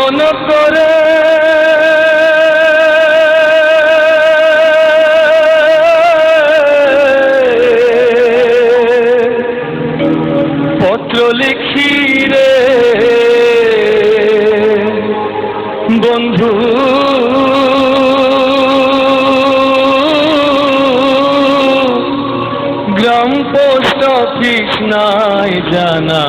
কেমন করে পত্র লিখি রে বন্ধু, গ্রাম পোস্ট অফিস নাই জানা,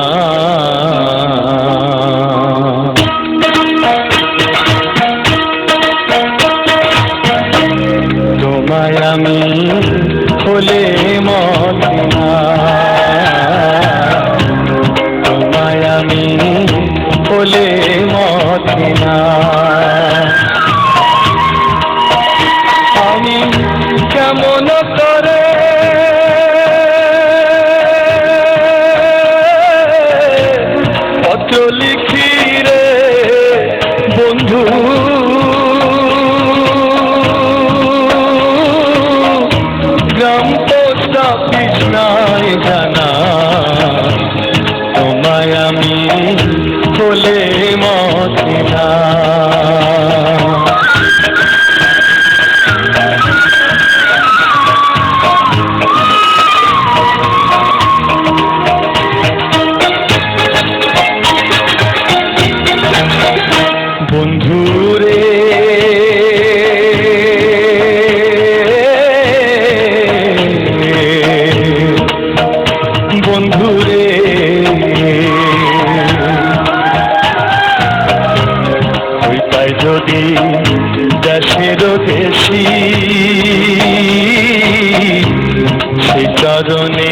তোমায় আমি হলে মদিনা, তোমায় আমি হলে মদিনা। আমি কেমন করে পত্র লিখি রে বন্ধু, গ্রাম পোস্ট অফিস নাই জানা, তোমায় আমি হলে মদিনা। বন্ধুরে বন্ধুরে হইতাই যদি দেশের দেশি, সে কারণে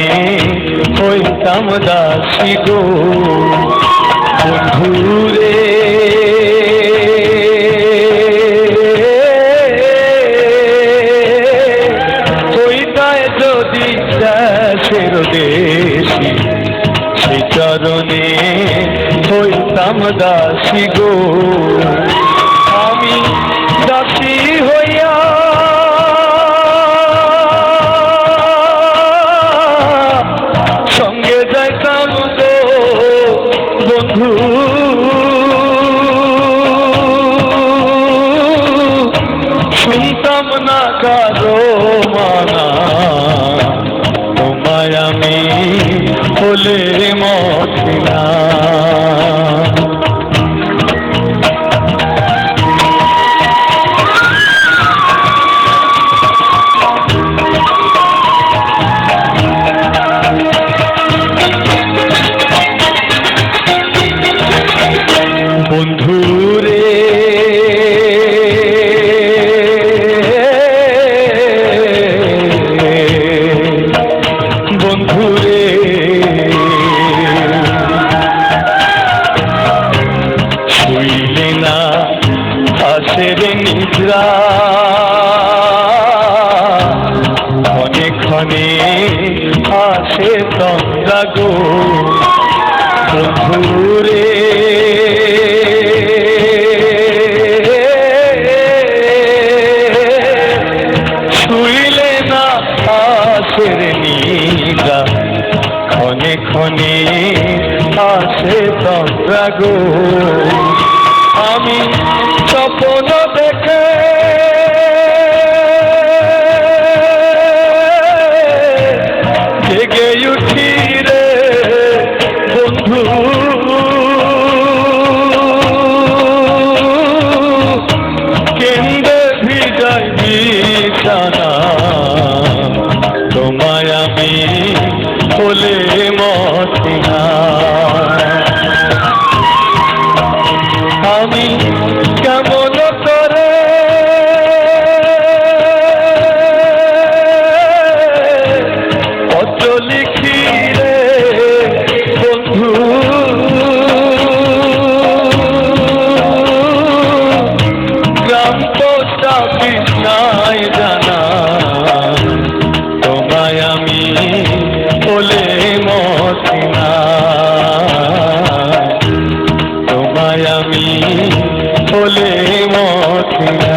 হইতাম দাসী গো বন্ধুরে। হইতাই যদি দেশের দেশি, সে কারণে হইতাম দাসী গো। আমি দাসী হইয়া সঙ্গে যাইতাম গো বন্ধু, শুনতাম না কারো মানা, তোমায় আমি হলে মদিনা। বন্ধুরে বন্ধুরে শুইলে না আসের নিদ্রা, ক্ষণে ক্ষণে আসে তন্দ্রা গো বন্ধুরে। শুইলে না আসের নিদ্রা, ক্ষণে ক্ষণে আসে তন্দ্রা গো। আমি স্বপ্ন দেখে জেগে উঠি রে বন্ধু, কেন্দ্রে ভিজাই বিছানা, তোমায় আমি হলে মদিনা। আমি কেমন করে পত্র লিখি রে বন্ধু, গ্রাম পোস্ট অফিস নাই জানা, তোমায় আমি হলে মদিনা, তোমায় আমি হলে মদিনা।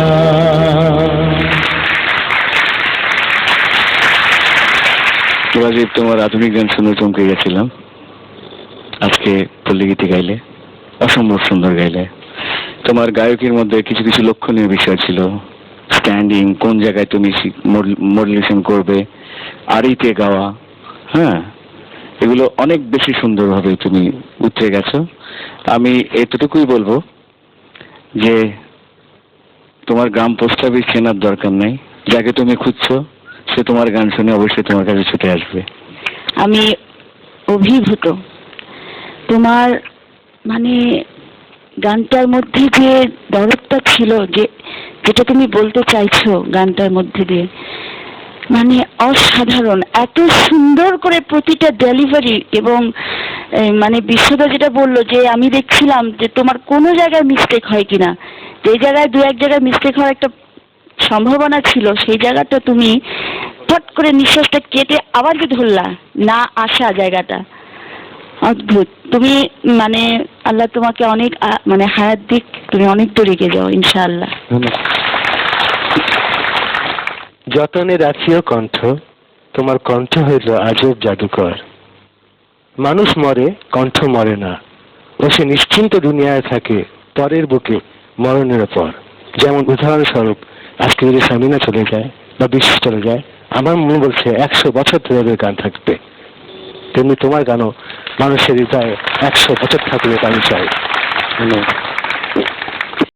রাজীব, তোমার আধুনিক গান শুনে চমকে গেছিলাম। আজকে পল্লী গীতি গাইলে, অসম্ভব সুন্দর গাইলে। তোমার গায়কের মধ্যে কিছু কিছু লক্ষণীয় বিষয় ছিল। স্ট্যান্ডিং, কোন জায়গায় তুমি মডুলেশন করবে, আড়িতে গাওয়া, হ্যাঁ, এগুলো অনেক বেশি সুন্দরভাবে তুমি উতরে গেছো। আমি এতটুকুই বলবো যে তোমার গ্রাম পোস্ট অফিস চেনার দরকার নেই, যাকে তুমি খুঁজছো সে তোমার গান শুনে অবশ্যই তোমার কাছে ছুটে আসবে। আমি অভিভূত তোমার মানে গানটার মধ্যে যে দরদটা ছিল, যেটা তুমি বলতে চাইছো গানটার মধ্যে দিয়ে, মানে অসাধারণ। এত সুন্দর করে প্রতিটা ডেলিভারি, এবং মানে বিশ্বদা যেটা বললো যে আমি দেখছিলাম যে তোমার কোনো জায়গায় মিস্টেক হয় কিনা, যে জায়গায় দু এক জায়গায় মিস্টেক হওয়ার একটা সম্ভাবনা ছিল, সেই জায়গাটা তুমি ফট করে নিঃশ্বাসটা কেটে আবার যে ধরলা, না আসা জায়গাটা অদ্ভুত। তুমি মানে আল্লাহ তোমাকে অনেক মানে হায়াত দিক, তুমি অনেক দূর এগিয়ে যাও ইনশাআল্লাহ। যতনে রাখিও কণ্ঠ, তোমার কণ্ঠ হইল আজব জাদুকর। মানুষ মরে, কণ্ঠ মরে না, ও সে নিশ্চিন্ত দুনিয়ায় থাকে পরের বুকে মরণের পর। যেমন উদাহরণস্বরূপ আজকে যদি সামিনা চলে যায় বা বিশ্ব চলে যায়, আমার মনে বলছে 100 বছর ধরে গান থাকবে, তেমনি তোমার গানও মানুষের হৃদয়ে 100 বছর থাকবে, আমি চাই।